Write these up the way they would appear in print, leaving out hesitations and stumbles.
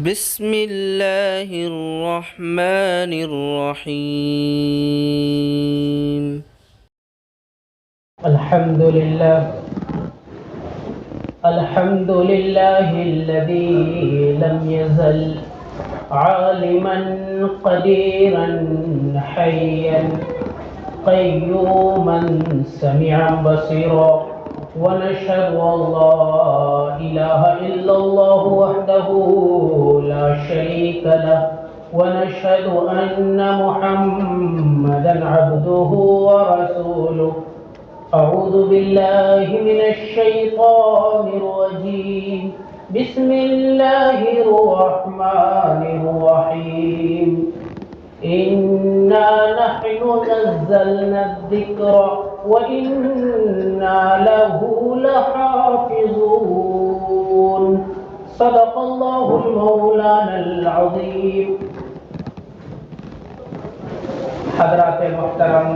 بسم اللہ الرحمن الرحیم۔ الحمد لله الذي لم يزل عالما قديرا حيا قيوما سميعا بصيرا، ونشهد أن لا إله إلا الله وحده لا شريك له، ونشهد أن محمدا عبده ورسوله. أعوذ بالله من الشيطان الرجيم، بسم الله الرحمن الرحيم. إنا نحن نزلنا الذكر وإنا له لحافظون. صدق الله المولانا العظيم. حضرات محترم،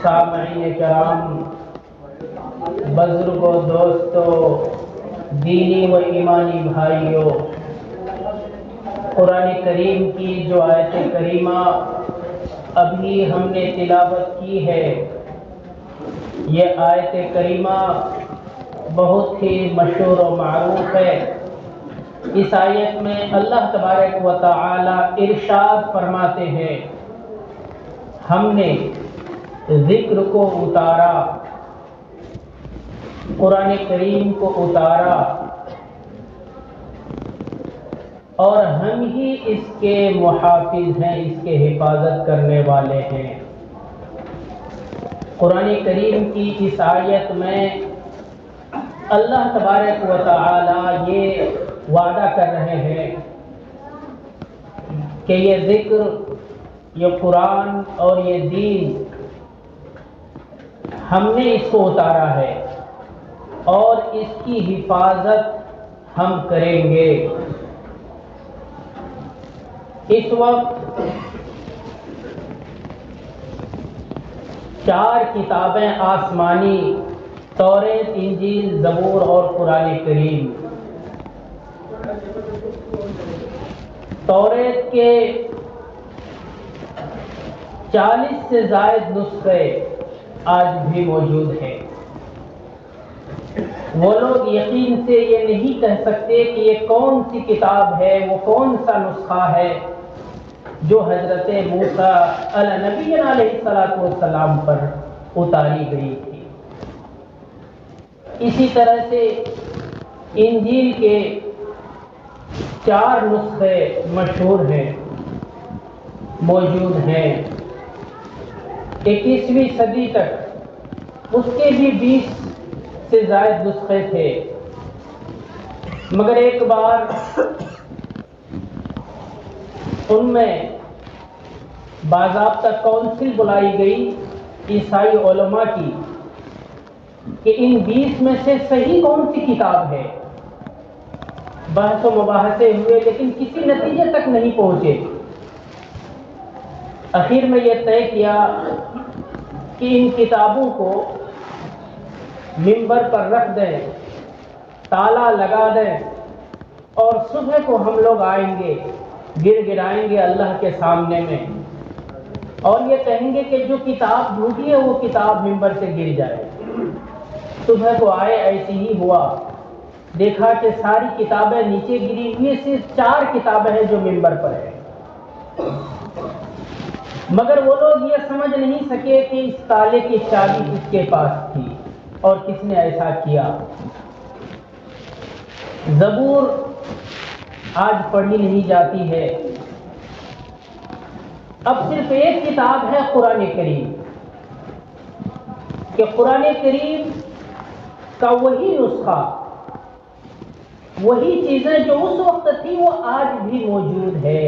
سامعین کرام، بزرگوں، دوستوں، دینی و ایمانی بھائیوں، قرآن کریم کی جو آیت کریمہ ابھی ہم نے تلاوت کی ہے، یہ آیت کریمہ بہت ہی مشہور و معروف ہے۔ اس آیت میں اللہ تبارک و تعالی ارشاد فرماتے ہیں، ہم نے ذکر کو اتارا، قرآن کریم کو اتارا، اور ہم ہی اس کے محافظ ہیں، اس کے حفاظت کرنے والے ہیں۔ قرآن کریم کی اس آیت میں اللہ تبارک و تعالی یہ وعدہ کر رہے ہیں کہ یہ ذکر، یہ قرآن اور یہ دین ہم نے اس کو اتارا ہے اور اس کی حفاظت ہم کریں گے۔ اس وقت 4 کتابیں آسمانی، توریت، انجیل، زبور اور قرآن کریم۔ توریت کے 40 سے زائد نسخے آج بھی موجود ہیں۔ وہ لوگ یقین سے یہ نہیں کہہ سکتے کہ یہ کون سی کتاب ہے، وہ کون سا نسخہ ہے جو حضرت موسیٰ علیہ نبی علیہ السلام پر اتاری گئی تھی۔ اسی طرح سے انجیل کے 4 نسخے مشہور ہیں، موجود ہیں۔ 21ویں صدی تک اس کے بھی 20 سے زائد نسخے تھے، مگر ایک بار ان میں باضابطہ کونسل بلائی گئی عیسائی علماء کی کہ ان 20 میں سے صحیح کون سی کتاب ہے۔ بحث و مباحثے ہوئے لیکن کسی نتیجے تک نہیں پہنچے۔ آخر میں یہ طے کیا کہ ان کتابوں کو منبر پر رکھ دیں، تالا لگا دیں، اور صبح کو ہم لوگ آئیں گے، گر گرائیں گے اللہ کے سامنے میں، اور یہ کہیں گے کہ جو کتاب ڈھونڈی ہے وہ کتاب منبر سے گر جائے۔ صبح کو آئے، ایسی ہی ہوا، دیکھا کہ ساری کتابیں نیچے گری ہوئی، صرف 4 کتابیں ہیں جو منبر پر ہیں۔ مگر وہ لوگ یہ سمجھ نہیں سکے کہ اس تالے کی چابی کس کے پاس تھی اور کس نے ایسا کیا۔ زبور آج پڑھی نہیں جاتی ہے، اب صرف ایک کتاب ہے قرآن کریم، کہ قرآن کریم کا وہی نسخہ، وہی چیزیں جو اس وقت تھی وہ آج بھی موجود ہے۔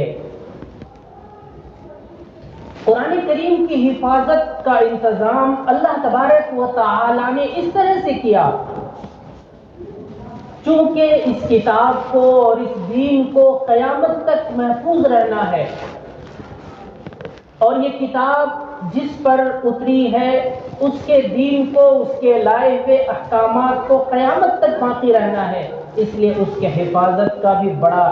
قرآن کریم کی حفاظت کا انتظام اللہ تبارک و تعالی نے اس طرح سے کیا، چونکہ اس کتاب کو اور اس دین کو قیامت تک محفوظ رہنا ہے، اور یہ کتاب جس پر اتری ہے اس کے دین کو، اس کے لائے ہوئے احکامات کو قیامت تک باقی رہنا ہے۔ اس لیے اس کے حفاظت کا بھی بڑا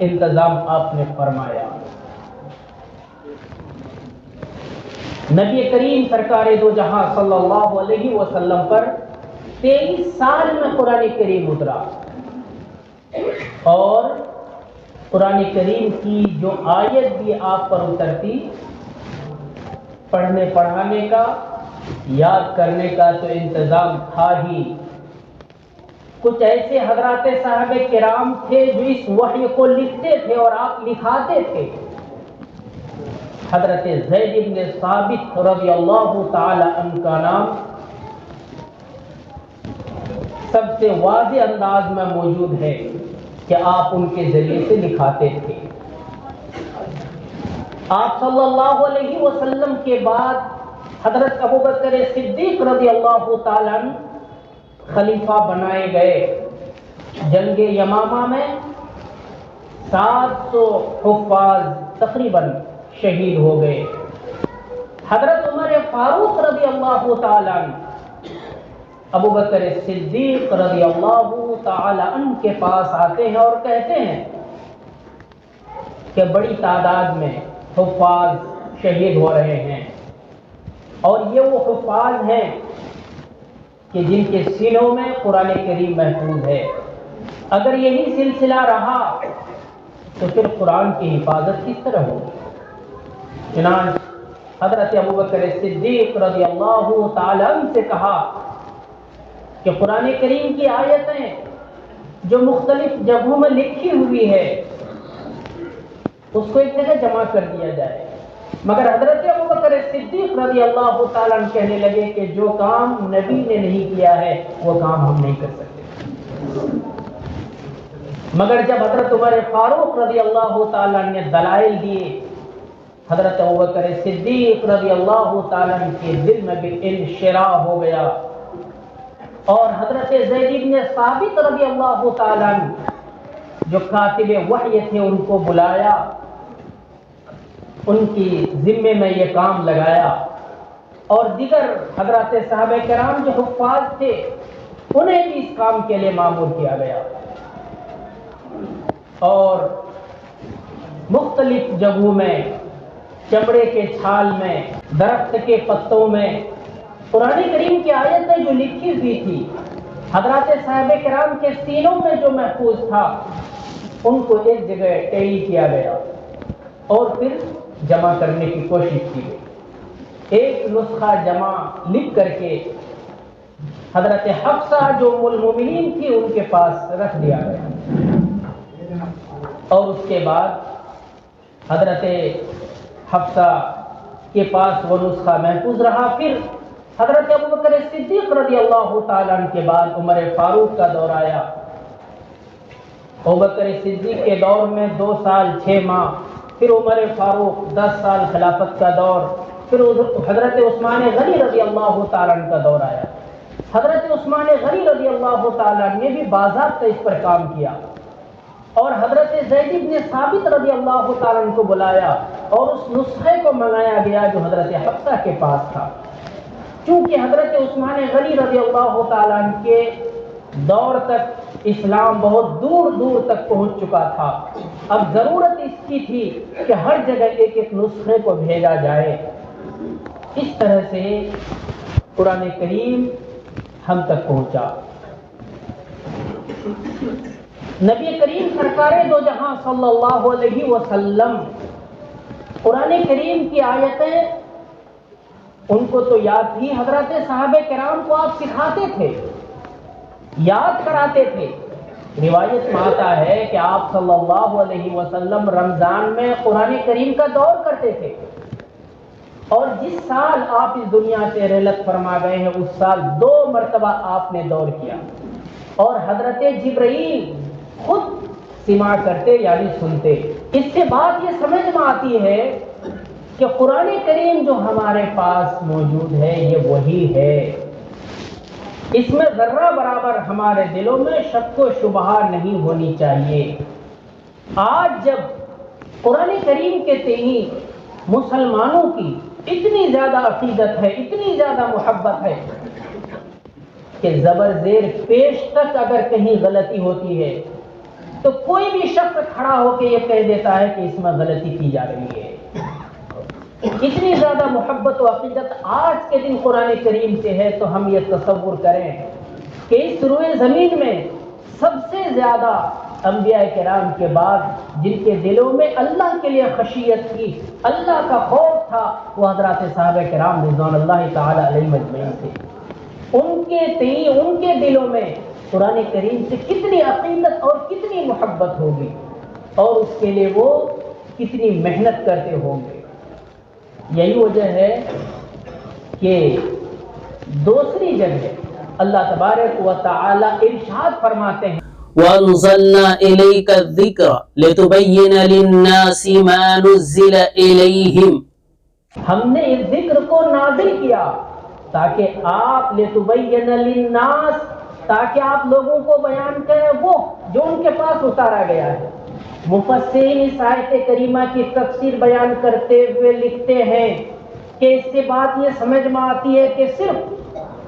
انتظام آپ نے فرمایا۔ نبی کریم سرکار دو جہاں صلی اللہ علیہ وسلم پر 23 سال میں قرآن کریم اترا، اور قرآن کریم کی جو آیت بھی آپ پر اترتی، پڑھنے پڑھانے کا، یاد کرنے کا تو انتظام تھا ہی۔ کچھ ایسے حضرات صحابہ کرام تھے جو اس وحی کو لکھتے تھے اور آپ لکھاتے تھے۔ حضرت زید بن ثابت رضی اللہ تعالی عنہ کا نام سب سے واضح انداز میں موجود ہے کہ آپ ان کے ذریعے سے لکھاتے تھے۔ آپ صلی اللہ علیہ وسلم کے بعد حضرت ابوبکر صدیق رضی اللہ تعالی عنہ خلیفہ بنائے گئے۔ جنگ یمامہ میں 700 حفاظ تقریباً شہید ہو گئے۔ حضرت عمر فاروق رضی اللہ تعالی عنہ ابوبکر صدیق رضی اللہ تعالی عنہ کے پاس آتے ہیں اور کہتے ہیں کہ بڑی تعداد میں حفاظ شہید ہو رہے ہیں، اور یہ وہ حفاظ ہیں کہ جن کے سینوں میں قرآن کریم محفوظ ہے۔ اگر یہی سلسلہ رہا تو پھر قرآن کی حفاظت کس طرح ہوگی؟ چنانچہ حضرت ابوبکر صدیق رضی اللہ تعالی عنہ سے کہا کہ قرآن کریم کی آیتیں جو مختلف جگہوں میں لکھی ہوئی ہے اس کو ایک جگہ جمع کر دیا جائے۔ مگر حضرت ابوبکر صدیق رضی اللہ تعالیٰ عنہ کہنے لگے کہ جو کام نبی نے نہیں کیا ہے وہ کام ہم نہیں کر سکتے۔ مگر جب حضرت عمر فاروق رضی اللہ تعالیٰ عنہ نے دلائل دیے، حضرت ابوبکر صدیق رضی اللہ تعالیٰ عنہ کے دل میں بھی انشراح ہو گیا، اور حضرت زید بن ثابت رضی اللہ تعالیٰ عنہ جو کاتب وحی تھے ان کو بلایا، ان کی ذمے میں یہ کام لگایا، اور دیگر حضرات صحابہ کرام جو حفاظ تھے انہیں بھی اس کام کے لیے مامور کیا گیا، اور مختلف جگہوں میں، چمڑے کے چھال میں، درخت کے پتوں میں قرآن کریم کی آیتیں جو لکھی ہوئی تھی، حضرات صحابہ کرام کے سینوں میں جو محفوظ تھا، ان کو ایک جگہ ٹیلی کیا گیا اور پھر جمع کرنے کی کوشش کی گئی۔ ایک نسخہ جمع لکھ کر کے حضرت حفصہ جو ام المومنین تھی ان کے پاس رکھ دیا گیا، اور اس کے بعد حضرت حفصہ کے پاس وہ نسخہ محفوظ رہا۔ پھر حضرت ابوبکر صدیق رضی اللہ تعالیٰ عنہ کے بعد عمر فاروق کا دور آیا۔ ابوبکر صدیق کے دور میں 2 سال 6 ماہ، پھر عمر فاروق 10 سال خلافت کا دور، پھر حضرت عثمان غنی رضی اللہ تعالیٰ عنہ کا دور آیا۔ حضرت عثمان غنی رضی اللہ تعالیٰ عنہ نے بھی باضابطہ اس پر کام کیا، اور حضرت زید بن ثابت رضی اللہ تعالیٰ عنہ کو بلایا اور اس نسخے کو منگایا گیا جو حضرت حفصہ کے پاس تھا۔ چونکہ حضرت عثمان غنی رضی اللہ تعالیٰ عنہ کے دور تک اسلام بہت دور دور تک پہنچ چکا تھا، اب ضرورت اس کی تھی کہ ہر جگہ ایک ایک نسخے کو بھیجا جائے۔ اس طرح سے قرآن کریم ہم تک پہنچا۔ نبی کریم سرکار دو جہاں صلی اللہ علیہ وسلم قرآن کریم کی آیتیں ان کو تو یاد تھی، حضرات صحابہ کرام کو آپ سکھاتے تھے، یاد کراتے تھے۔ روایت میں آتا ہے کہ آپ صلی اللہ علیہ وسلم رمضان میں قرآن کریم کا دور کرتے تھے، اور جس سال آپ اس دنیا سے رحلت فرما گئے ہیں اس سال 2 مرتبہ آپ نے دور کیا، اور حضرت جبرائیل خود سماع کرتے یعنی سنتے۔ اس سے بات یہ سمجھ میں آتی ہے کہ قرآن کریم جو ہمارے پاس موجود ہے یہ وہی ہے، اس میں ذرہ برابر ہمارے دلوں میں شک و شبہ نہیں ہونی چاہیے۔ آج جب قرآن کریم کے تئیں مسلمانوں کی اتنی زیادہ عقیدت ہے، اتنی زیادہ محبت ہے، کہ زبر زیر پیش تک اگر کہیں غلطی ہوتی ہے تو کوئی بھی شخص کھڑا ہو کے یہ کہہ دیتا ہے کہ اس میں غلطی کی جا رہی ہے۔ اتنی زیادہ محبت و عقیدت آج کے دن قرآن کریم سے ہے تو ہم یہ تصور کریں کہ اس روئے زمین میں سب سے زیادہ انبیاء کرام کے بعد جن کے دلوں میں اللہ کے لیے خشیت تھی، اللہ کا خوف تھا، وہ حضرات صحابہ کرام رضوان اللہ تعالی علیہم اجمعین تھے۔ ان کے دلوں میں قرآن کریم سے کتنی عقیدت اور کتنی محبت ہوگی اور اس کے لیے وہ کتنی محنت کرتے ہوں گے۔ یہی وجہ ہے کہ دوسری جگہ اللہ تبارک و تعالی ارشاد فرماتے ہیں وَأَنزَلْنَا إِلَيْكَ الذِّكْرَ لِتُبَيِّنَ لِلنَّاسِ مَا نُزِّلَ إِلَيْهِمْ، ہم نے اس ذکر کو نازل کیا تاکہ آپ لِتُبَيِّنَ لِلنَّاسِ، تاکہ آپ لوگوں کو بیان کریں وہ جو ان کے پاس اتارا گیا ہے۔ مفسرین اس آیت کریمہ کی تفسیر بیان کرتے ہوئے لکھتے ہیں کہ اس سے بات یہ سمجھ میں آتی ہے کہ صرف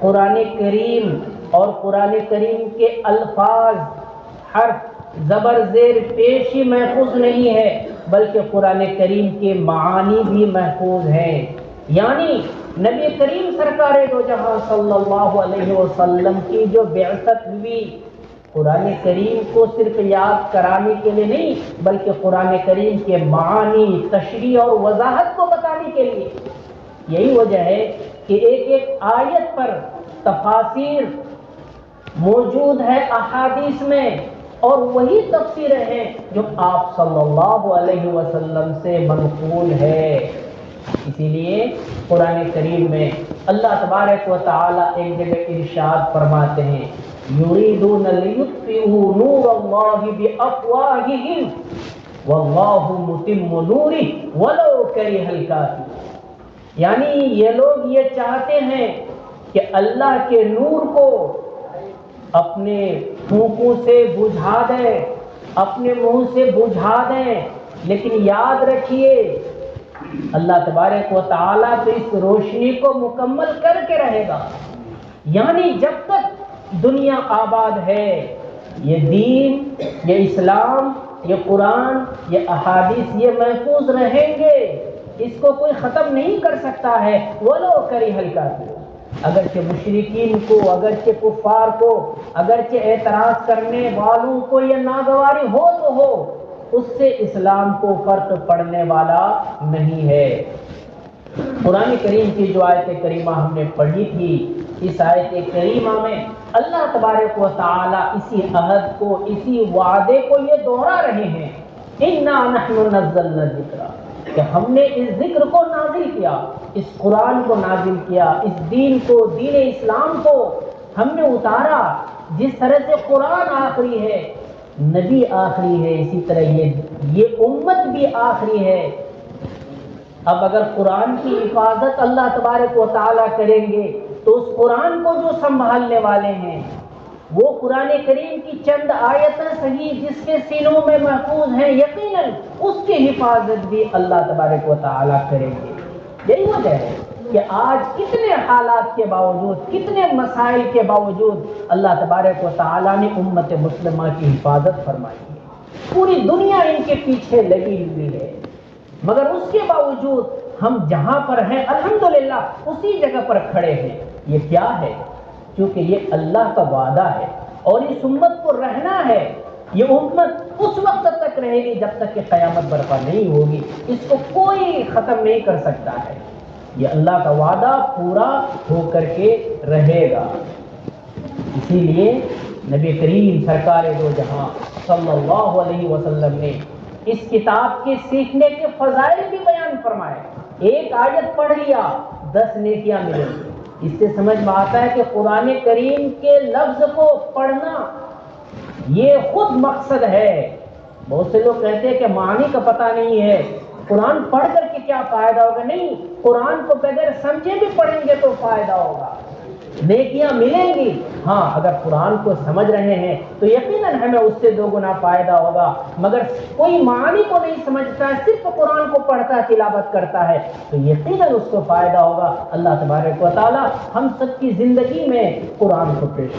قرآن کریم اور قرآن کریم کے الفاظ، حرف، زبر زیر پیش ہی محفوظ نہیں ہے بلکہ قرآن کریم کے معانی بھی محفوظ ہیں۔ یعنی نبی کریم سرکار دو جہاں صلی اللہ علیہ وسلم کی جو بعثت ہوئی قرآن کریم کو صرف یاد کرانے کے لیے نہیں بلکہ قرآن کریم کے معانی، تشریح اور وضاحت کو بتانے کے لیے۔ یہی وجہ ہے کہ ایک ایک آیت پر تفاسیر موجود ہے احادیث میں، اور وہی تفسیریں ہیں جو آپ صلی اللہ علیہ وسلم سے منقول ہے۔ اسی لیے قرآن کریم میں اللہ تبارک و تعالی ایک جگہ ارشاد فرماتے ہیں یریدون لیطفئوا نور اللہ بافواہہم واللہ متم نورہ ولو کرہ الکافرون، یعنی یہ لوگ یہ چاہتے ہیں کہ اللہ کے نور کو اپنے پھونکوں سے بجھا دیں، اپنے منہ سے بجھا دیں، لیکن یاد رکھیے اللہ تبارک و تعالیٰ تو اس روشنی کو مکمل کر کے رہے گا۔ یعنی جب تک دنیا آباد ہے یہ دین، یہ اسلام، یہ قرآن، یہ احادیث یہ محفوظ رہیں گے، اس کو کوئی ختم نہیں کر سکتا ہے۔ وَلَوْ كَرِهَ الْكَافِرُونَ، اگرچہ مشرکین کو، اگرچہ کفار کو، اگرچہ اعتراض کرنے والوں کو یہ ناگواری ہو تو ہو، اس سے اسلام کو فرق پڑنے والا نہیں ہے۔ قرآن کریم کی جو آیت کریمہ ہم نے پڑھی تھی، اس آیت کریمہ میں اللہ تبارک و تعالی اسی عہد کو، اسی وعدے کو یہ دوہرا رہے ہیں اِنَّا نَحْنُ نَزَّلْنَا الذِّكْرَ، کہ ہم نے اس ذکر کو نازل کیا، اس قرآن کو نازل کیا، اس دین کو، دین اسلام کو ہم نے اتارا۔ جس طرح سے قرآن آخری ہے، نبی آخری ہے، اسی طرح یہ امت بھی آخری ہے۔ اب اگر قرآن کی حفاظت اللہ تبارک و تعالیٰ کریں گے تو اس قرآن کو جو سنبھالنے والے ہیں وہ قرآن کریم کی چند آیتیں صحیح جس کے سینوں میں محفوظ ہیں، یقیناً اس کی حفاظت بھی اللہ تبارک و تعالیٰ کریں گے۔ یہی وجہ ہے کہ آج کتنے حالات کے باوجود، کتنے مسائل کے باوجود اللہ تبارک و تعالیٰ نے امت مسلمہ کی حفاظت فرمائی ہے۔ پوری دنیا ان کے پیچھے لگی ہوئی ہے، مگر اس کے باوجود ہم جہاں پر ہیں الحمدللہ اسی جگہ پر کھڑے ہیں۔ یہ کیا ہے؟ کیونکہ یہ اللہ کا وعدہ ہے اور اس امت کو رہنا ہے۔ یہ امت اس وقت تک رہے گی جب تک کہ قیامت برپا نہیں ہوگی، اس کو کوئی ختم نہیں کر سکتا ہے۔ یہ اللہ کا وعدہ پورا ہو کر کے رہے گا۔ اسی لیے نبی کریم سرکار دو جہاں صلی اللہ علیہ وسلم نے اس کتاب کے سیکھنے کے فضائل بھی بیان فرمائے۔ ایک آیت پڑھ لیا 10 نیکیاں ملیں گی۔ اس سے سمجھ میں آتا ہے کہ قرآن کریم کے لفظ کو پڑھنا یہ خود مقصد ہے۔ بہت سے لوگ کہتے ہیں کہ معنی کا پتہ نہیں ہے، قرآن پڑھ کر کے کیا فائدہ ہوگا؟ نہیں، قرآن کو بغیر سمجھے بھی پڑھیں گے تو فائدہ ہوگا۔ نیکیاں ملیں گی. ہاں اگر قرآن کو سمجھ رہے ہیں تو یقیناً ہمیں اس سے 2 گنا فائدہ ہوگا. مگر کوئی معنی کو نہیں سمجھتا ہے, صرف قرآن کو پڑھتا ہے, تلاوت کرتا ہے, تو یقیناً اس کو فائدہ ہوگا. اللہ تبارک و تعالی ہم سب کی زندگی میں قرآن کو پیش